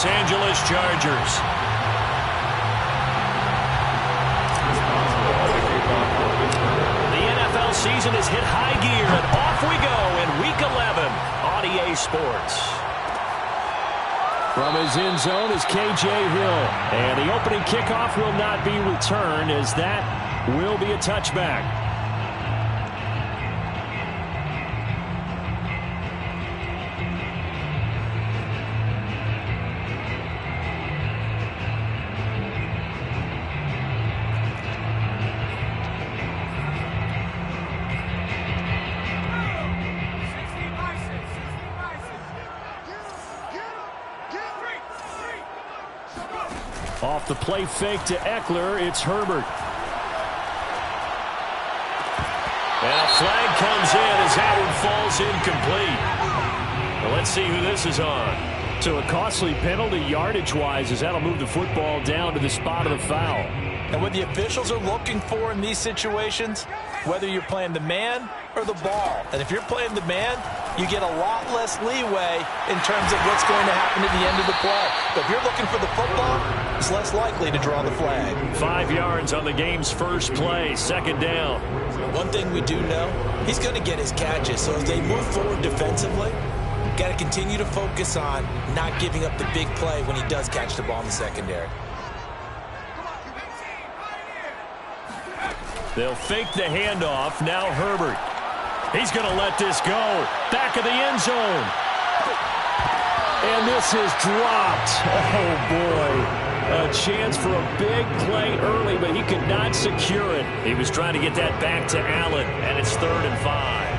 Los Angeles Chargers. The NFL season has hit high gear, and off we go in Week 11 on EA Sports. From his end zone is K.J. Hill. And the opening kickoff will not be returned, as that will be a touchback. Off the play fake to Eckler, it's Herbert. And a flag comes in as that one falls incomplete. Well, let's see who this is on. So a costly penalty yardage-wise, as that'll move the football down to the spot of the foul. And what the officials are looking for in these situations, whether you're playing the man or the ball. And if you're playing the man, you get a lot less leeway in terms of what's going to happen at the end of the play. But if you're looking for the football, it's less likely to draw the flag. 5 yards on the game's first play, second down. One thing we do know, he's going to get his catches. So as they move forward defensively, got to continue to focus on not giving up the big play when he does catch the ball in the secondary. They'll fake the handoff. Now Herbert. He's going to let this go. Back of the end zone. And this is dropped. Oh, boy. A chance for a big play early, but he could not secure it. He was trying to get that back to Allen, and it's 3rd and 5.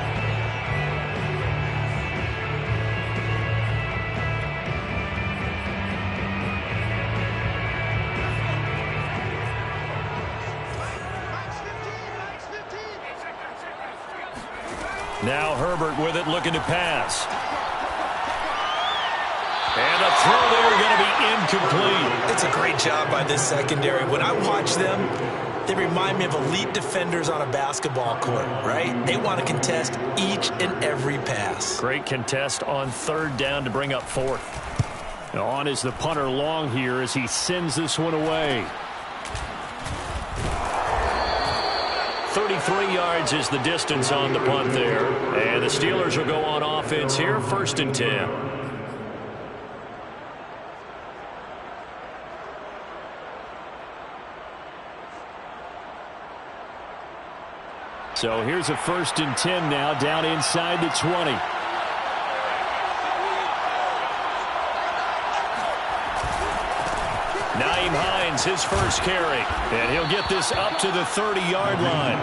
Now Herbert with it, looking to pass. And a throw there going to be incomplete. It's a great job by this secondary. When I watch them, they remind me of elite defenders on a basketball court, right? They want to contest each and every pass. Great contest on 3rd down to bring up 4th. Now on is the punter Long here as he sends this one away. 33 yards is the distance on the punt there. And the Steelers will go on offense here, 1st and 10. So here's a 1st and 10 now, down inside the 20. Nyheim Hines, his first carry. And he'll get this up to the 30-yard line.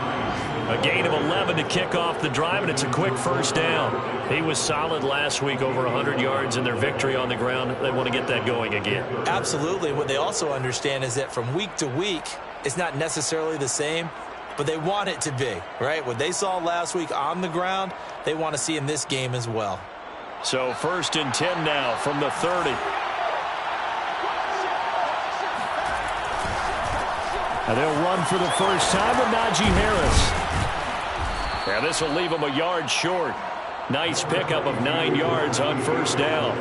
A gain of 11 to kick off the drive, and it's a quick 1st down. He was solid last week, over 100 yards in their victory on the ground. They want to get that going again. Absolutely. What they also understand is that from week to week, it's not necessarily the same, but they want it to be, right? What they saw last week on the ground, they want to see in this game as well. So 1st and 10 now from the 30. And they'll run for the first time with Najee Harris. And this will leave them a yard short. Nice pickup of 9 yards on 1st down.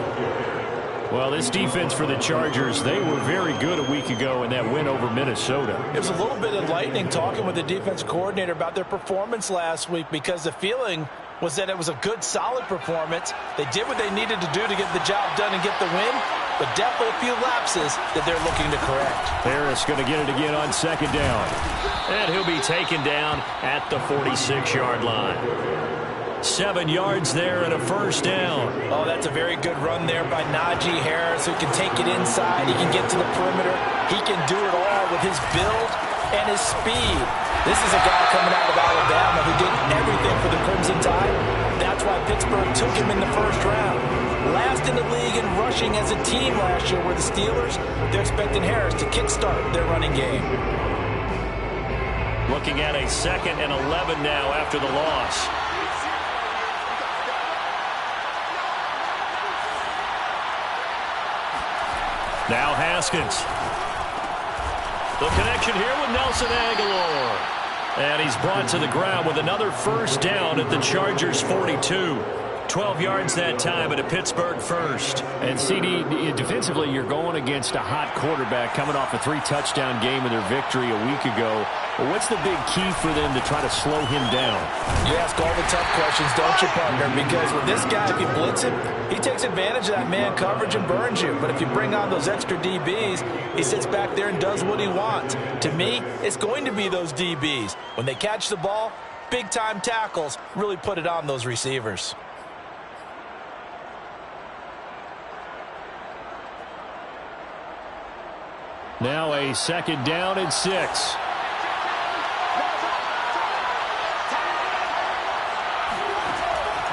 Well, this defense for the Chargers, they were very good a week ago in that win over Minnesota. It was a little bit enlightening talking with the defense coordinator about their performance last week, because the feeling was that it was a good, solid performance. They did what they needed to do to get the job done and get the win, but definitely a few lapses that they're looking to correct. Harris going to get it again on 2nd down. And he'll be taken down at the 46-yard line. 7 yards there and a 1st down. Oh, that's a very good run there by Najee Harris, who can take it inside. He can get to the perimeter. He can do it all with his build and his speed. This is a guy coming out of Alabama who did everything for the Crimson Tide. That's why Pittsburgh took him in the 1st round. Last in the league in rushing as a team last year were the Steelers. They're expecting Harris to kickstart their running game. Looking at a 2nd and 11 now after the loss. Now Haskins. The connection here with Nelson Aguilar. And he's brought to the ground with another 1st down at the Chargers' 42. 12 yards that time and a Pittsburgh first. And CD, defensively, you're going against a hot quarterback coming off a 3-touchdown game in their victory a week ago. Well, what's the big key for them to try to slow him down? You ask all the tough questions, don't you, partner? Because with this guy, if you blitz him, he takes advantage of that man coverage and burns you. But if you bring on those extra DBs, he sits back there and does what he wants. To me, it's going to be those DBs. When they catch the ball, big-time tackles really put it on those receivers. Now a 2nd down and 6.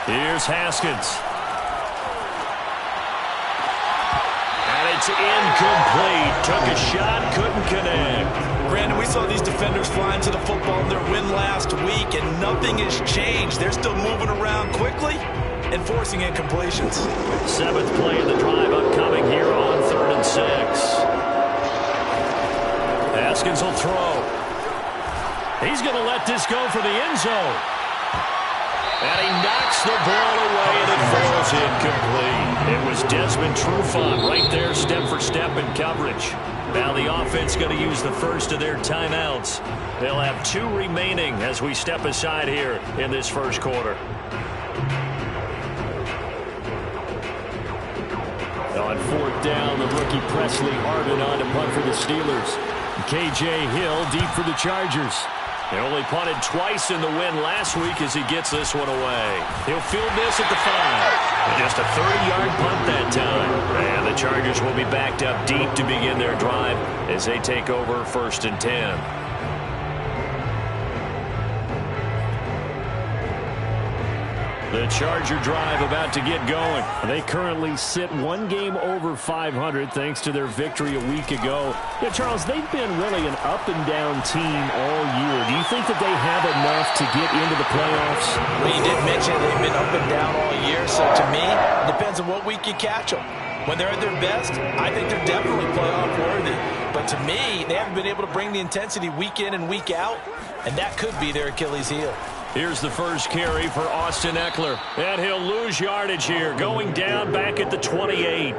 Here's Haskins. And it's incomplete. Took a shot, couldn't connect. Brandon, we saw these defenders flying to the football in their win last week, and nothing has changed. They're still moving around quickly and forcing incompletions. 7th play of the drive upcoming here on 3rd and 6. Haskins will throw. He's going to let this go for the end zone. And he knocks the ball away, and it falls incomplete. It was Desmond Trufant right there, step for step in coverage. Now the offense going to use the first of their timeouts. They'll have 2 remaining as we step aside here in this first quarter. On 4th down, the rookie Presley Harvin on to punt for the Steelers. K.J. Hill deep for the Chargers. They only punted twice in the win last week as he gets this one away. He'll field this at the 5. And just a 30-yard punt that time. And the Chargers will be backed up deep to begin their drive as they take over 1st and 10. The Charger drive about to get going. They currently sit 1 game over 500 thanks to their victory a week ago. Yeah, Charles, they've been really an up-and-down team all year. Do you think that they have enough to get into the playoffs? Well, you did mention they've been up and down all year, so to me, it depends on what week you catch them. When they're at their best, I think they're definitely playoff worthy. But to me, they haven't been able to bring the intensity week in and week out, and that could be their Achilles heel. Here's the first carry for Austin Eckler. And he'll lose yardage here, going down back at the 28.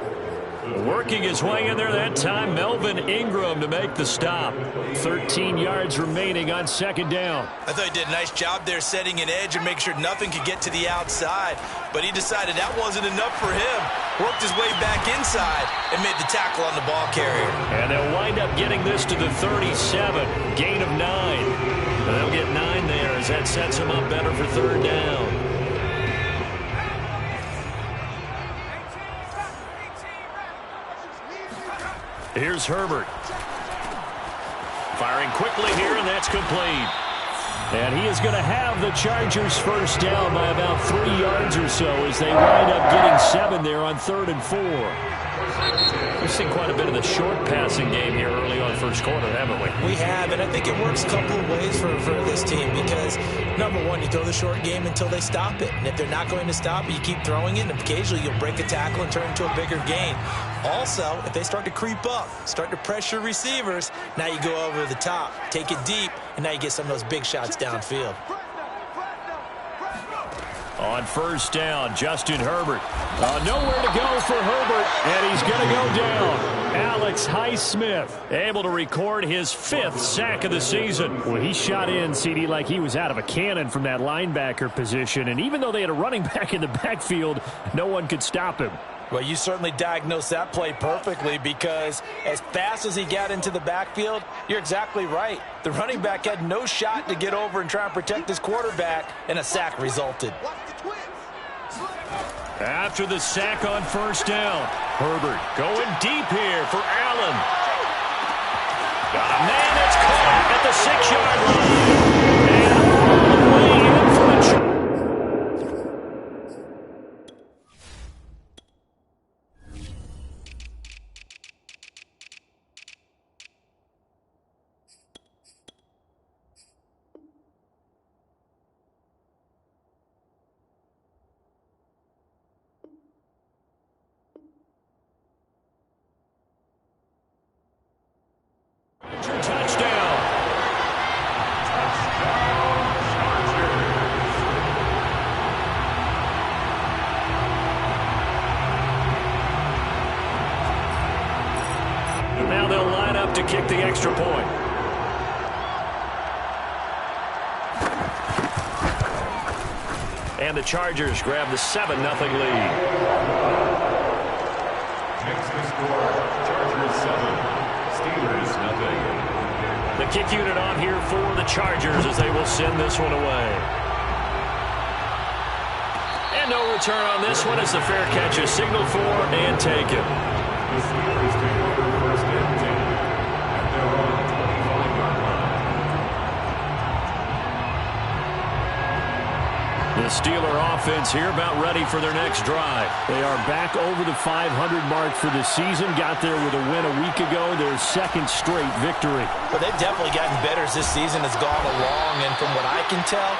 Working his way in there that time, Melvin Ingram to make the stop. 13 yards remaining on 2nd down. I thought he did a nice job there setting an edge and making sure nothing could get to the outside. But he decided that wasn't enough for him. Worked his way back inside and made the tackle on the ball carrier. And they'll wind up getting this to the 37. Gain of 9. And they'll get 9 there as that sets them up better for 3rd down. Here's Herbert. Firing quickly here, and that's complete. And he is going to have the Chargers first down by about 3 yards or so as they wind up getting 7 there on 3rd and 4. We've seen quite a bit of the short passing game here early on first quarter, haven't we? We have, and I think it works a couple of ways for this team because, number one, you throw the short game until they stop it. And if they're not going to stop it, you keep throwing it, and occasionally you'll break a tackle and turn it into a bigger gain. Also, if they start to creep up, start to pressure receivers, now you go over the top, take it deep, and now you get some of those big shots downfield. On first down, Justin Herbert. Nowhere to go for Herbert, and he's going to go down. Alex Highsmith able to record his 5th sack of the season. Well, he shot in, CD, like he was out of a cannon from that linebacker position, and even though they had a running back in the backfield, no one could stop him. Well, you certainly diagnosed that play perfectly because as fast as he got into the backfield, you're exactly right. The running back had no shot to get over and try and protect his quarterback, and a sack resulted. After the sack on first down, Herbert going deep here for Allen. Got a man that's caught at the 6-yard line. And all the way in for the touchdown. Now they'll line up to kick the extra point. And the Chargers grab the 7-0 lead. Next to score, Chargers 7, Steelers 0. The kick unit on here for the Chargers as they will send this one away. And no return on this one as the fair catch is signaled for and taken. The Steelers take over first and 10 at their own 25-yard line. The Steeler offense here about ready for their next drive. They are back over the 500 mark for the season. Got there with a win a week ago. Their second straight victory. But they've definitely gotten better as this season has gone along. And from what I can tell,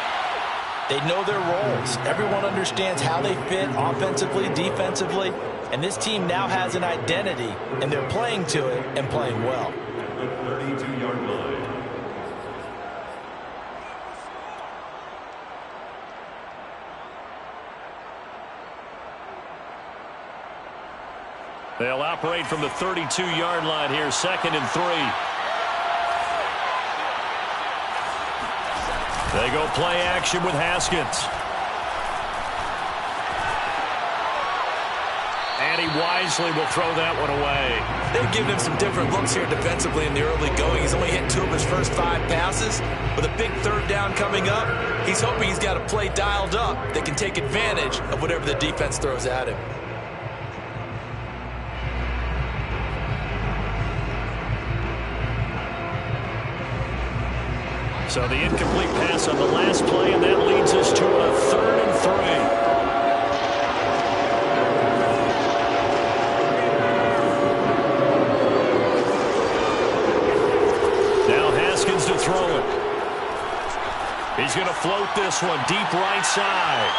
they know their roles. Everyone understands how they fit offensively, defensively. And this team now has an identity. And they're playing to it and playing well. The 32-yard line. They'll operate from the 32-yard line here, 2nd and 3. They go play action with Haskins. And he wisely will throw that one away. They've given him some different looks here defensively in the early going. He's only hit 2 of his first 5 passes. With a big 3rd down coming up, he's hoping he's got a play dialed up that can take advantage of whatever the defense throws at him. So the incomplete pass on the last play, and that leads us to a 3rd and 3. Now Haskins to throw it. He's going to float this one deep right side.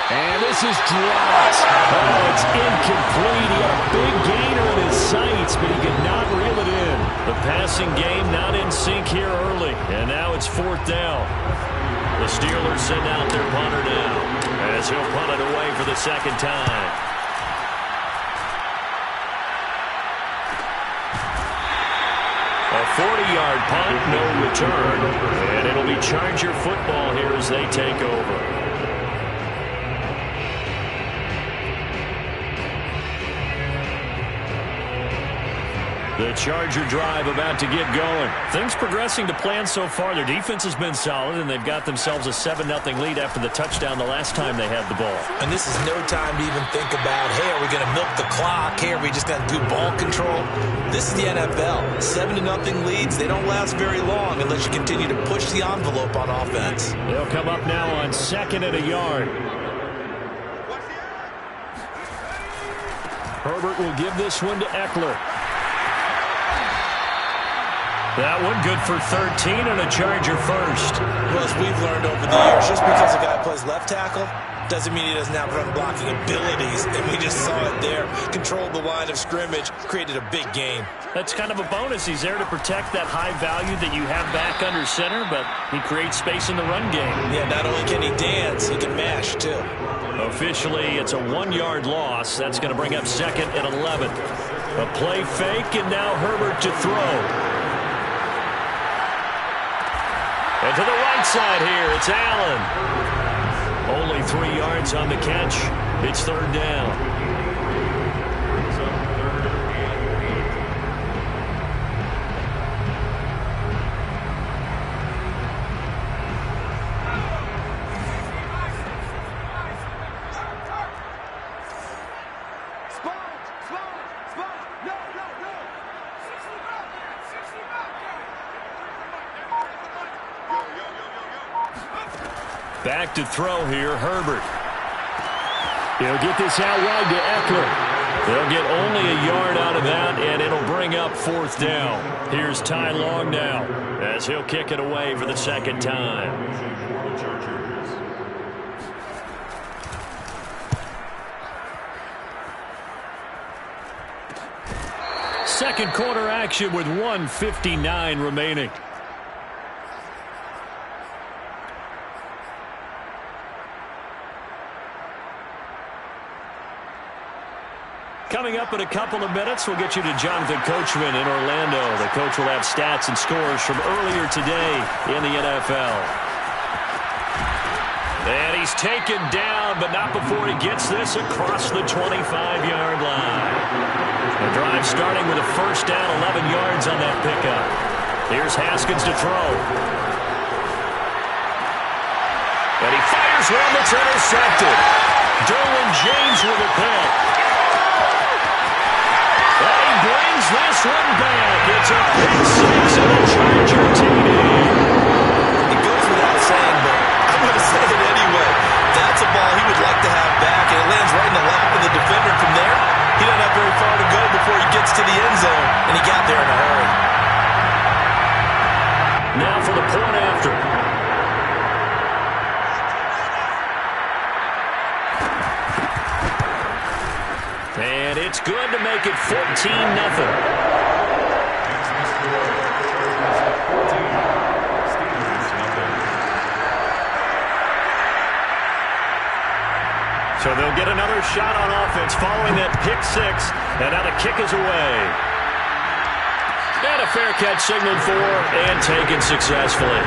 And this is dropped. Oh, it's incomplete. He had a big gainer in his sights, but he could not reel it in. The passing game not in sync here early. And now it's 4th down. The Steelers send out their punter now as he'll punt it away for the 2nd time. A 40-yard punt, no return. And it'll be Charger football here as they take over. The Charger drive about to get going. Things progressing to plan so far. Their defense has been solid, and they've got themselves a 7-0 lead after the touchdown the last time they had the ball. And this is no time to even think about, hey, are we going to milk the clock? Hey, are we just going to do ball control? This is the NFL. 7-0 leads, they don't last very long unless you continue to push the envelope on offense. They'll come up now on 2nd and a yard. Herbert will give this one to Eckler. That one good for 13 and a Charger first. Well, as we've learned over the years, just because a guy plays left tackle doesn't mean he doesn't have run blocking abilities. And we just saw it there. Controlled the line of scrimmage, created a big gain. That's kind of a bonus. He's there to protect that high value that you have back under center, but he creates space in the run game. Yeah, not only can he dance, he can mash, too. Officially, it's a 1-yard loss. That's going to bring up 2nd and 11. A play fake, and now Herbert to throw. And to the right side here, it's Allen. Only 3 yards on the catch. It's 3rd down. Back to throw here, Herbert. He'll get this out wide to Eckler. They'll get only a yard out of that, and it'll bring up 4th down. Here's Ty Long now as he'll kick it away for the 2nd time. Second quarter action with 1:59 remaining. Coming up in a couple of minutes, we'll get you to Jonathan Coachman in Orlando. The coach will have stats and scores from earlier today in the NFL. And he's taken down, but not before he gets this across the 25-yard line. The drive starting with a first down, 11 yards on that pickup. Here's Haskins to throw. And he fires one that's intercepted. Derwin James with a pick. And he brings this one back. It's a pick six and a Charger TD. It goes without saying, but I'm going to say it anyway. That's a ball he would like to have back, and it lands right in the lap of the defender. From there, he doesn't have very far to go before he gets to the end zone, and he got there in a hurry. Now for the point after. And it's good to make it 14-0. So they'll get another shot on offense following that pick six, and now the kick is away. And a fair catch signaled for and taken successfully.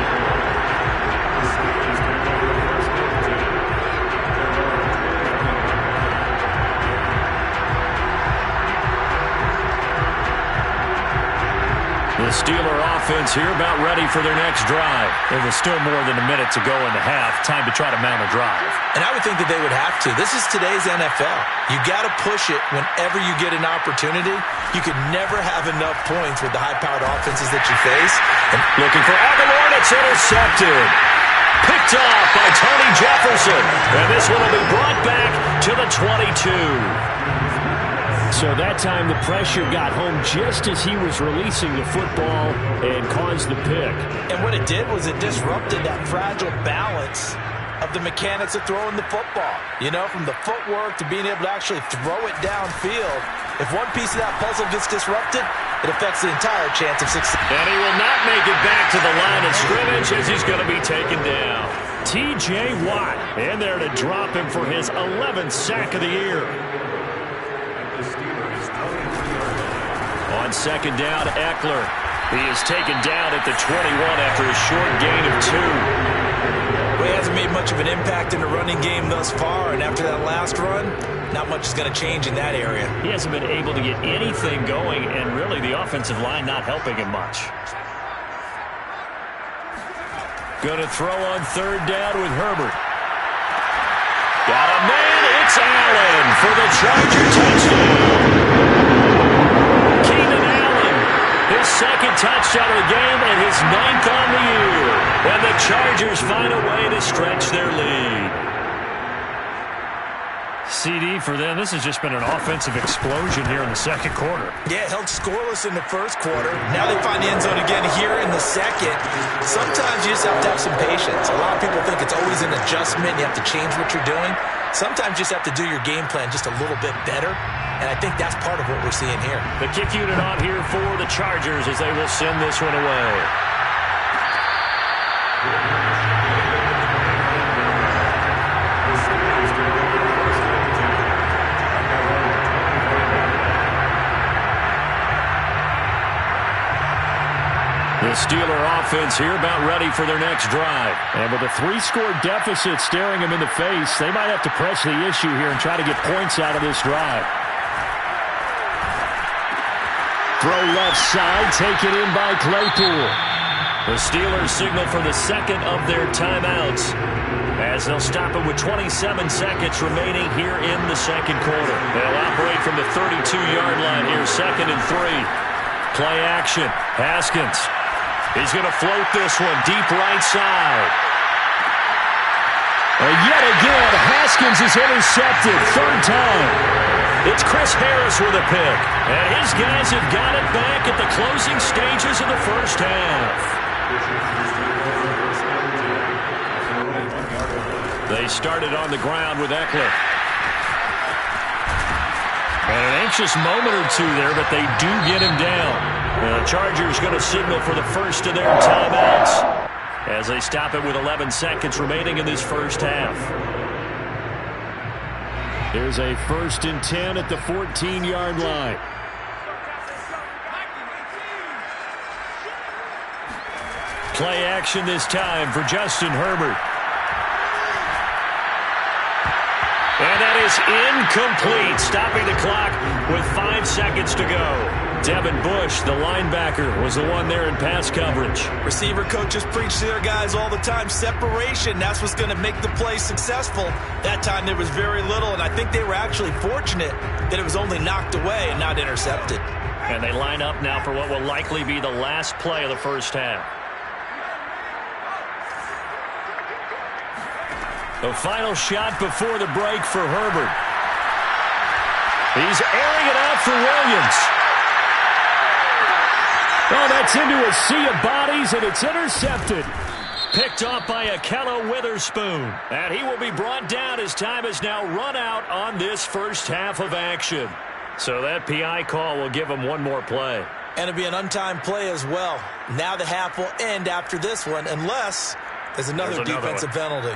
The Steeler offense here about ready for their next drive. There was still more than a minute to go in the half. Time to try to mount a drive. And I would think that they would have to. This is today's NFL. You got to push it whenever you get an opportunity. You could never have enough points with the high-powered offenses that you face. And looking for Aguilar, it's intercepted. Picked off by Tony Jefferson. And this one will be brought back to the 22. So that time the pressure got home just as he was releasing the football and caused the pick. And what it did was it disrupted that fragile balance of the mechanics of throwing the football. You know, from the footwork to being able to actually throw it downfield. If one piece of that puzzle gets disrupted, it affects the entire chance of success. And he will not make it back to the line of scrimmage as he's going to be taken down. T.J. Watt in there to drop him for his 11th sack of the year. On second down, Eckler. He is taken down at the 21 after a short gain of 2. Well, he hasn't made much of an impact in the running game thus far, and after that last run, not much is going to change in that area. He hasn't been able to get anything going, and really the offensive line not helping him much. Going to throw on third down with Herbert. Got a man, it's Allen for the Charger touchdown. His second touchdown of the game and his 9th on the year. And the Chargers find a way to stretch their lead. CD for them, this has just been an offensive explosion here in the second quarter. Yeah, held scoreless in the first quarter. Now they find the end zone again here in the second. Sometimes you just have to have some patience. A lot of people think it's always an adjustment. You have to change what you're doing. Sometimes you just have to do your game plan just a little bit better. And I think that's part of what we're seeing here. The kick unit on here for the Chargers as they will send this one away. The Steeler offense here about ready for their next drive. And with a 3-score deficit staring them in the face, they might have to press the issue here and try to get points out of this drive. Throw left side, taken in by Claypool. The Steelers signal for the second of their timeouts as they'll stop it with 27 seconds remaining here in the second quarter. They'll operate from the 32-yard line here, 2nd and 3. Play action. Haskins. He's going to float this one deep right side. And yet again, Haskins is intercepted. 3rd time. It's Chris Harris with a pick. And his guys have got it back at the closing stages of the first half. They started on the ground with Eckler. And an anxious moment or two there, but they do get him down. And the Chargers going to signal for the first of their timeouts as they stop it with 11 seconds remaining in this first half. Here's a 1st and 10 at the 14-yard line. Play action this time for Justin Herbert. And that is incomplete, stopping the clock with 5 seconds to go. Devin Bush, the linebacker, was the one there in pass coverage. Receiver coaches preach to their guys all the time. Separation, that's what's going to make the play successful. That time there was very little, and I think they were actually fortunate that it was only knocked away and not intercepted. And they line up now for what will likely be the last play of the first half. The final shot before the break for Herbert. He's airing it out for Williams. Oh, that's into a sea of bodies, and it's intercepted. Picked off by Akello Witherspoon. And he will be brought down as time has now run out on this first half of action. So that PI call will give him one more play. And it'll be an untimed play as well. Now the half will end after this one, unless there's another defensive penalty.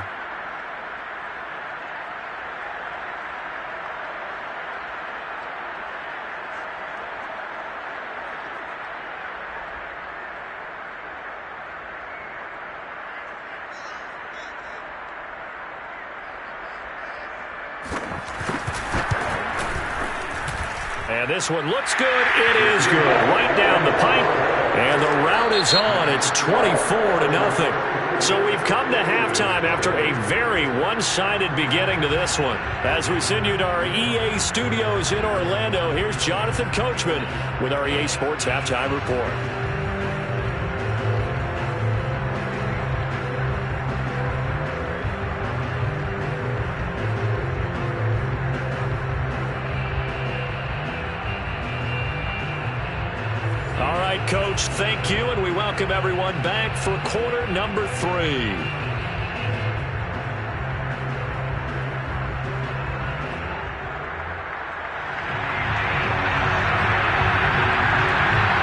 And this one looks good. It is good. Right down the pipe. And the route is on. It's 24-0. So we've come to halftime after a very one-sided beginning to this one. As we send you to our EA studios in Orlando, here's Jonathan Coachman with our EA Sports Halftime Report. Coach, thank you, and we welcome everyone back for quarter number 3.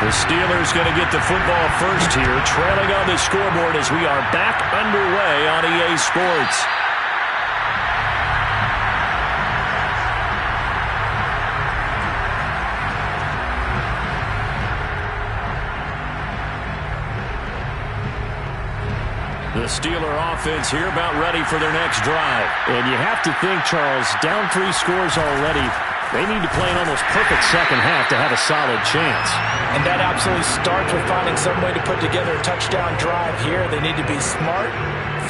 The Steelers going to get the football first here, trailing on the scoreboard as we are back underway on EA Sports. The Steeler offense here about ready for their next drive. And you have to think, Charles, down 3 scores already. They need to play an almost perfect second half to have a solid chance. And that absolutely starts with finding some way to put together a touchdown drive here. They need to be smart,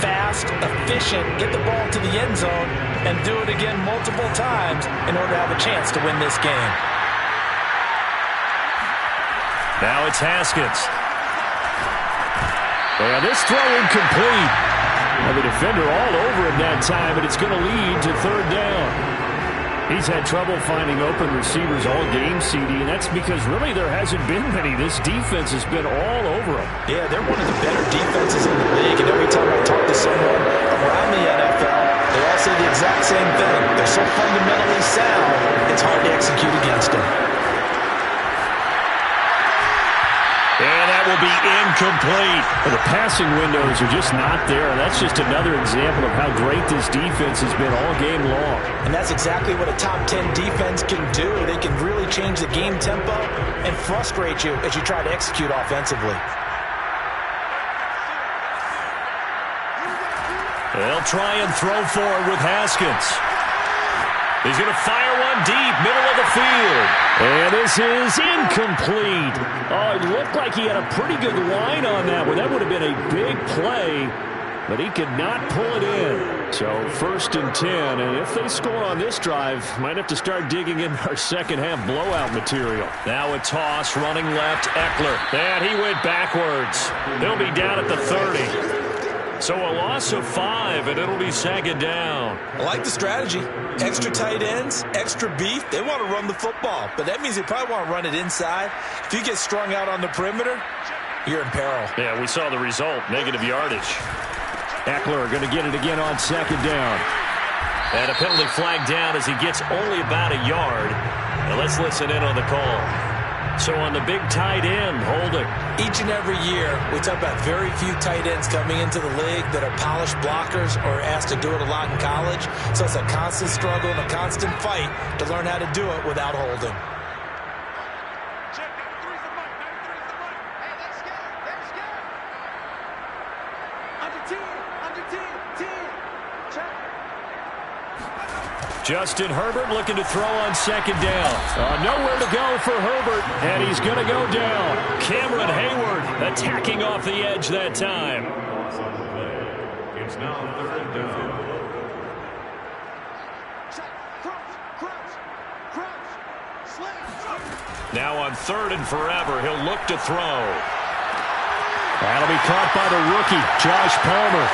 fast, efficient, get the ball to the end zone, and do it again multiple times in order to have a chance to win this game. Now it's Haskins. And this throw incomplete. And the defender all over him that time, but it's going to lead to 3rd down. He's had trouble finding open receivers all game, CD, and that's because really there hasn't been many. This defense has been all over him. Yeah, they're one of the better defenses in the league, and every time I talk to someone around the NFL, they all say the exact same thing. They're so fundamentally sound, it's hard to execute against them. And that will be incomplete. Well, the passing windows are just not there. That's just another example of how great this defense has been all game long. And that's exactly what a top 10 defense can do. They can really change the game tempo and frustrate you as you try to execute offensively. They'll try and throw forward with Haskins. He's going to fire one deep, middle of the field. And this is incomplete. Oh, it looked like he had a pretty good line on that one. That would have been a big play, but he could not pull it in. So 1st and 10, and if they score on this drive, might have to start digging in our second half blowout material. Now a toss, running left, Eckler. And he went backwards. They'll be down at the 30. So a loss of 5, and it'll be 2nd down. I like the strategy. Extra tight ends, extra beef. They want to run the football, but that means they probably want to run it inside. If you get strung out on the perimeter, you're in peril. Yeah, we saw the result, negative yardage. Eckler going to get it again on 2nd down. And a penalty flag down as he gets only about a yard. Now let's listen in on the call. So on the big tight end, holding. Each and every year, we talk about very few tight ends coming into the league that are polished blockers or asked to do it a lot in college. So it's a constant struggle and a constant fight to learn how to do it without holding. Justin Herbert looking to throw on second down. Nowhere to go for Herbert, and he's going to go down. Cameron Hayward attacking off the edge that time. It's now third down. Now on third and forever, he'll look to throw. That'll be caught by the rookie, Josh Palmer.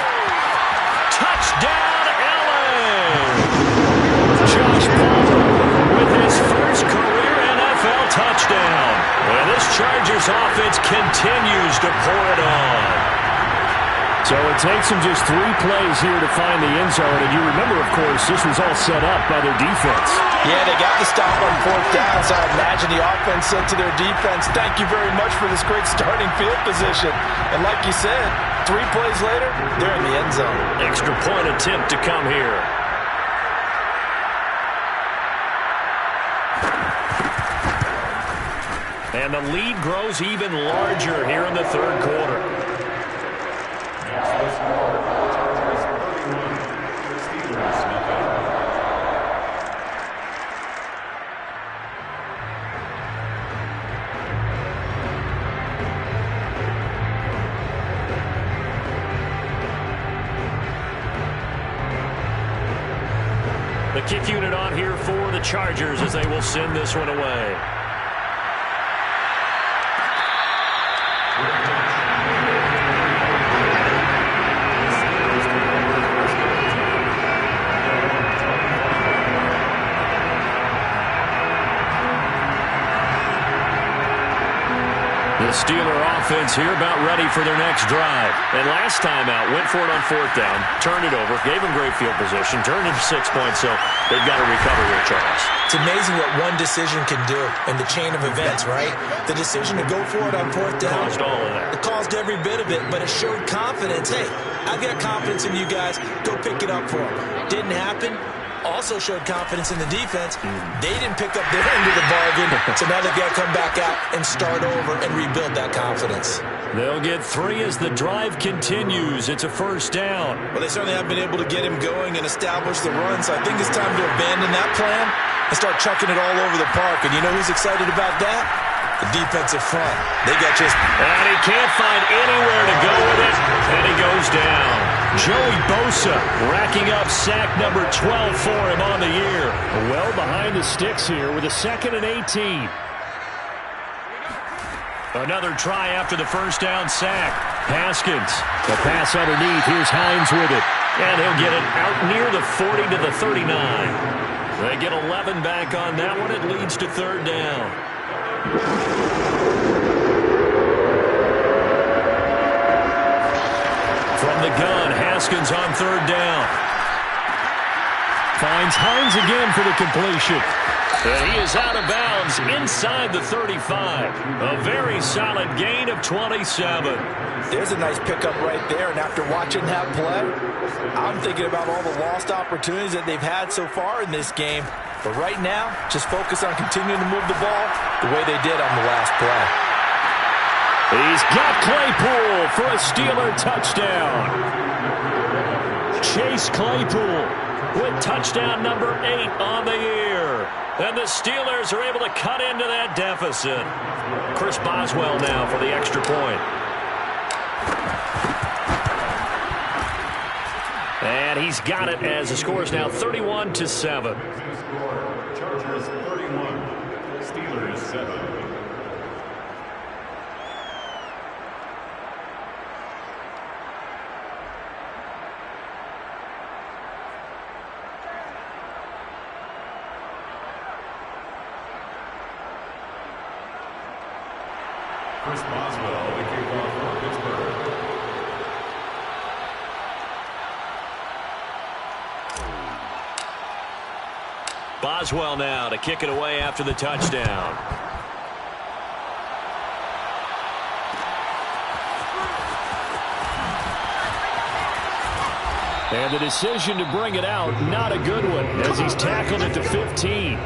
Touchdown, LA! Josh Palmer with his first career NFL touchdown. And this Chargers offense continues to pour it on. So it takes them just 3 plays here to find the end zone. And you remember, of course, this was all set up by their defense. Yeah, they got the stop on 4th down, so I imagine the offense said to their defense, thank you very much for this great starting field position. And like you said, 3 plays later, they're in the end zone. Extra point attempt to come here. And the lead grows even larger here in the third quarter. The kick unit on here for the Chargers as they will send this one away. The Steeler offense here about ready for their next drive. And last time out, went for it on 4th down, turned it over, gave them great field position, turned into 6 points, so they've got to recover here, Charles. It's amazing what one decision can do in the chain of events, right? The decision to go for it on 4th down. Caused all of that. It caused every bit of it, but it showed confidence. Hey, I've got confidence in you guys. Go pick it up for them. Didn't happen. Also showed confidence in the defense. They didn't pick up their end of the bargain, so now they've got to come back out and start over and rebuild that confidence. They'll get 3 as the drive continues. It's a first down. Well, they certainly have been able to get him going and establish the run, so I think it's time to abandon that plan and start chucking it all over the park. And you know who's excited about that? The defensive front. They got just... And he can't find anywhere to go with it, and he goes down. Joey Bosa racking up sack number 12 for him on the year. Well behind the sticks here with a 2nd and 18. Another try after the first down sack. Haskins, the pass underneath. Here's Hines with it. And he'll get it out near the 40 to the 39. They get 11 back on that one. It leads to 3rd down. From the gun, Haskins on 3rd down. Finds Hines again for the completion. And he is out of bounds inside the 35. A very solid gain of 27. There's a nice pickup right there, and after watching that play, I'm thinking about all the lost opportunities that they've had so far in this game. But right now, just focus on continuing to move the ball the way they did on the last play. He's got Claypool for a Steeler touchdown. Chase Claypool with touchdown number 8 on the year. And the Steelers are able to cut into that deficit. Chris Boswell now for the extra point. And he's got it as the score is now 31-7. Chargers 31, Steelers 7. Chris Boswell, the kickoff for Pittsburgh. Boswell now to kick it away after the touchdown. And the decision to bring it out, not a good one, as he's tackled at the 15.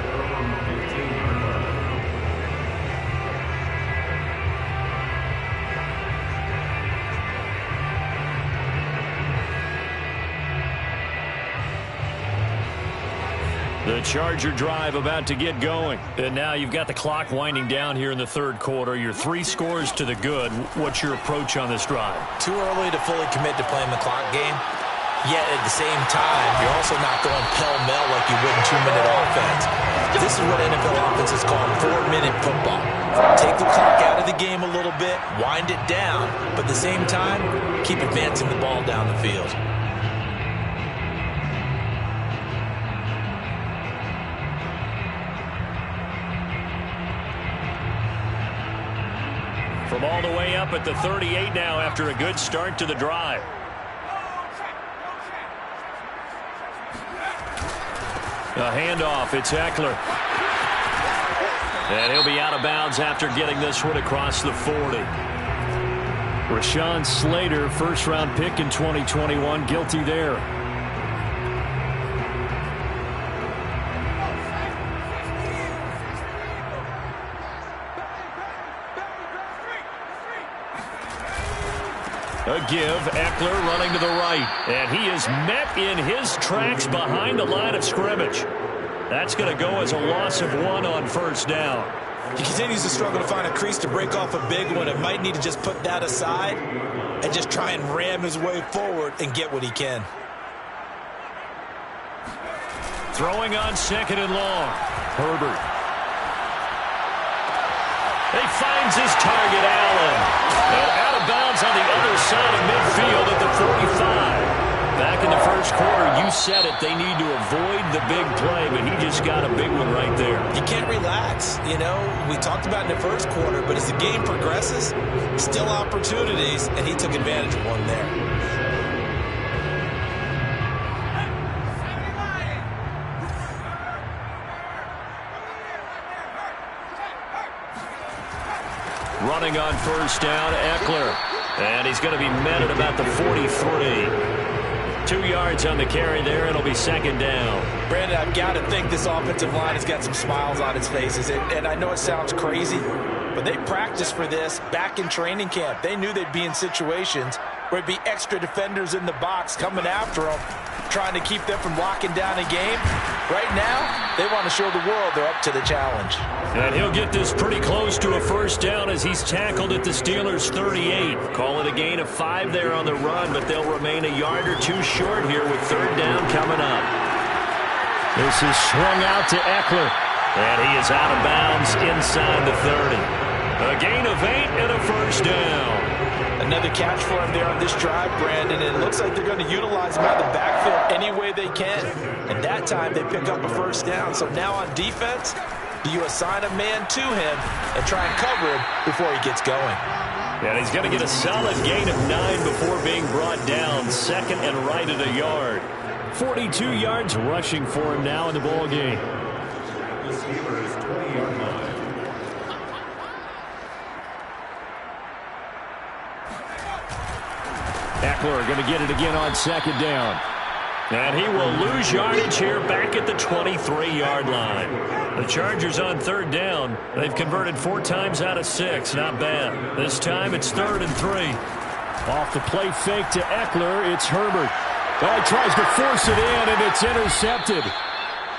The Charger drive about to get going. And now you've got the clock winding down here in the third quarter. Your 3 scores to the good. What's your approach on this drive? Too early to fully commit to playing the clock game. Yet at the same time, you're also not going pell-mell like you would in 2-minute offense. This is what NFL offenses call 4-minute football. Take the clock out of the game a little bit, wind it down, but at the same time, keep advancing the ball down the field. From all the way up at the 38 now after a good start to the drive. A handoff, it's Eckler. And he'll be out of bounds after getting this one across the 40. Rashawn Slater, first-round pick in 2021, guilty there. A give, Eckler running to the right. And he is met in his tracks behind the line of scrimmage. That's going to go as a loss of 1 on first down. He continues to struggle to find a crease to break off a big one. It might need to just put that aside and just try and ram his way forward and get what he can. Throwing on 2nd and long. Herbert. He finds his target, Allen. And out of bounds on the other side of midfield at the 45. Back in the first quarter, you said it, they need to avoid the big play, but he just got a big one right there. You can't relax. You know, we talked about in the first quarter, but as the game progresses, still opportunities, and he took advantage of one there. Running on first down, Eckler. And he's going to be met at about the 43. 2 yards on the carry there. It'll be 2nd down. Brandon, I've got to think this offensive line has got some smiles on its faces. And I know it sounds crazy, but they practiced for this back in training camp. They knew they'd be in situations where it'd be extra defenders in the box coming after them, trying to keep them from locking down a game. Right now, they want to show the world they're up to the challenge. And he'll get this pretty close to a first down as he's tackled at the Steelers' 38. Call it a gain of 5 there on the run, but they'll remain a yard or 2 short here with 3rd down coming up. This is swung out to Eckler, and he is out of bounds inside the 30. A gain of 8 and a first down. Another catch for him there on this drive, Brandon, and it looks like they're going to utilize him out of the backfield any way they can. And that time they pick up a first down. So now on defense, do you assign a man to him and try and cover him before he gets going? And he's going to get a solid gain of 9 before being brought down. 2nd and right at a yard. 42 yards rushing for him now in the ball game. The Steelers' 20-yard line. Eckler going to get it again on 2nd down. And he will lose yardage here back at the 23-yard line. The Chargers on 3rd down. They've converted 4 times out of 6. Not bad. This time it's 3rd and 3. Off the play fake to Eckler, it's Herbert. Oh, he tries to force it in, and it's intercepted.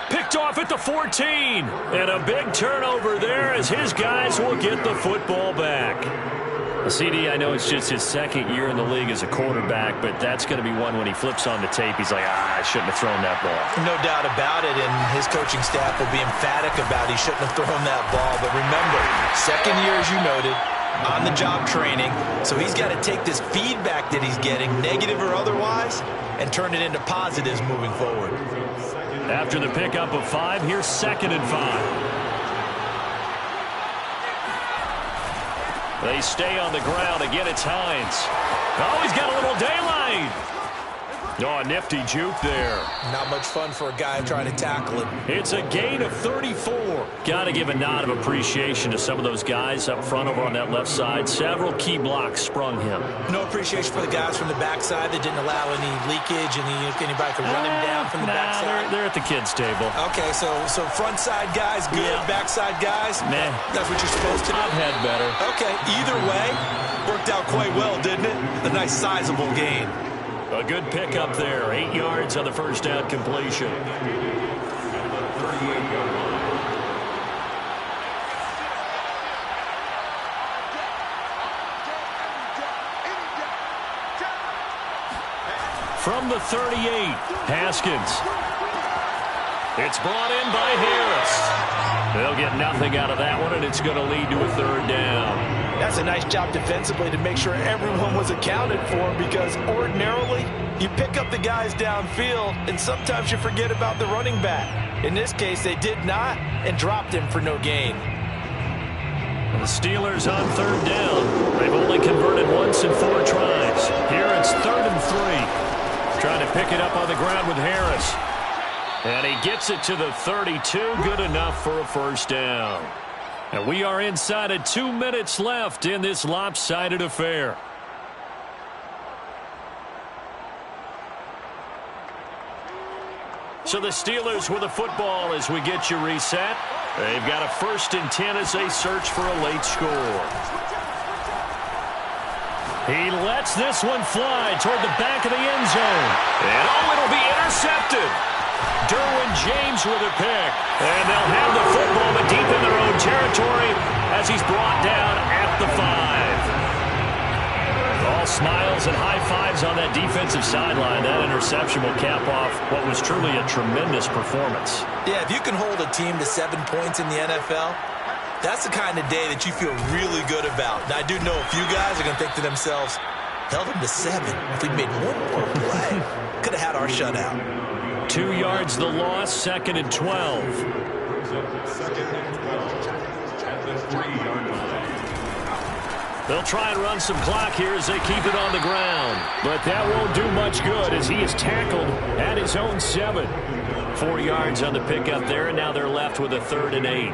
Picked off at the 14. And a big turnover there as his guys will get the football back. CD, I know it's just his 2nd year in the league as a quarterback, but that's going to be one when he flips on the tape. He's like, I shouldn't have thrown that ball. No doubt about it, and his coaching staff will be emphatic about he shouldn't have thrown that ball. But remember, 2nd year, as you noted, on-the-job training, so he's got to take this feedback that he's getting, negative or otherwise, and turn it into positives moving forward. After the pickup of 5, here's 2nd and 5. They stay on the ground. Again, it's Hines. Oh, he's got a little daylight. Oh, a nifty juke there. Not much fun for a guy trying to tackle it. It's a gain of 34. Got to give a nod of appreciation to some of those guys up front over on that left side. Several key blocks sprung him. No appreciation for the guys from the backside that didn't allow any leakage and anybody could run him down from the backside. They're at the kids' table. Okay, so front side guys good, Yeah. backside guys, Meh. that's what you're supposed to do. I've had better. Okay, either way, worked out quite well, didn't it? A nice sizable gain. A good pickup there. 8 yards on the first down completion. From the 38, Haskins. It's brought in by Harris. They'll get nothing out of that one, and it's going to lead to a third down. That's a nice job defensively to make sure everyone was accounted for, because ordinarily you pick up the guys downfield and sometimes you forget about the running back. In this case, they did not and dropped him for no gain. The Steelers on third down. They've only converted once in 4 tries. Here it's 3rd and 3. Trying to pick it up on the ground with Harris. And he gets it to the 32. Good enough for a first down. And we are inside of 2 minutes left in this lopsided affair. So the Steelers with the football as we get you reset. They've got a 1st and 10 as they search for a late score. He lets this one fly toward the back of the end zone. And it'll be intercepted. Derwin James with a pick. And they'll have the football but deep in their own territory as he's brought down at the 5. All smiles and high fives on that defensive sideline. That interception will cap off what was truly a tremendous performance. Yeah, if you can hold a team to 7 points in the NFL, that's the kind of day that you feel really good about. Now, I do know a few guys are going to think to themselves, held them to 7. If we made one more play, could have had our shutout. 2 yards the loss, 2nd and 12. 2nd and 12 at the 3-yard line. They'll try and run some clock here as they keep it on the ground. But that won't do much good as he is tackled at his own 7. 4 yards on the pickup there, and now they're left with a 3rd and 8.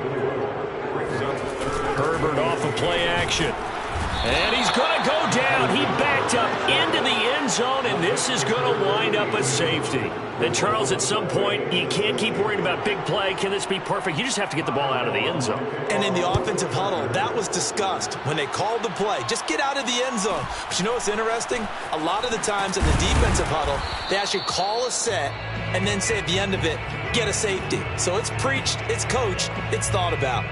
Herbert off of play action. And he's going to go down. He backed up into the end zone, and this is going to wind up a safety. And, Charles, at some point, you can't keep worrying about big play. Can this be perfect? You just have to get the ball out of the end zone. And in the offensive huddle, that was discussed when they called the play. Just get out of the end zone. But you know what's interesting? A lot of the times in the defensive huddle, they actually call a set and then say at the end of it, get a safety. So it's preached, it's coached, it's thought about.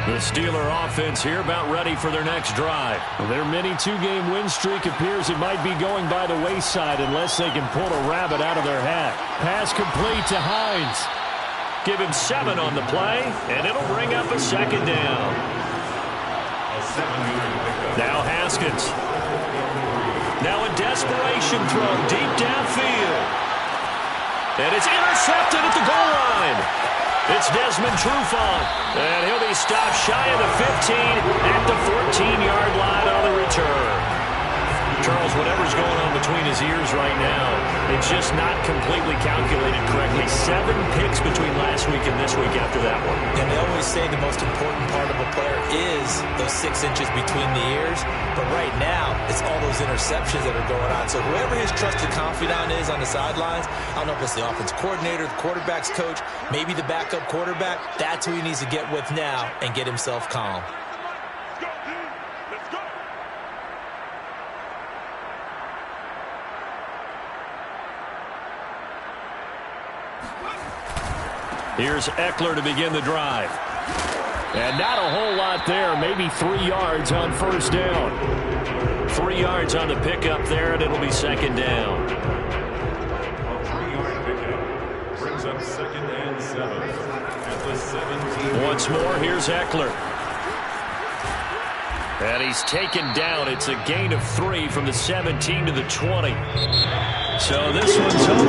The Steeler offense here about ready for their next drive. Their mini 2-game win streak appears it might be going by the wayside unless they can pull a rabbit out of their hat. Pass complete to Hines. Give him 7 on the play, and it'll bring up a 2nd down. Now Haskins. Now a desperation throw deep downfield. And it's intercepted at the goal line. It's Desmond Trufant, and he'll be stopped shy of the 15 at the 14-yard line on the return. Charles, whatever's going on between his ears right now, it's just not completely calculated correctly. 7 picks between last week and this week after that one. And they always say the most important part of a player is those 6 inches between the ears. But right now, it's all those interceptions that are going on. So whoever his trusted confidant is on the sidelines, I don't know if it's the offense coordinator, the quarterback's coach, maybe the backup quarterback, that's who he needs to get with now and get himself calm. Here's Eckler to begin the drive. And not a whole lot there, maybe 3 yards on first down. 3 yards on the pickup there, and it'll be 2nd down. A 3-yard pickup brings up 2nd and 7 at the 17. Once more, here's Eckler. And he's taken down. It's a gain of 3 from the 17 to the 20. So this one's over.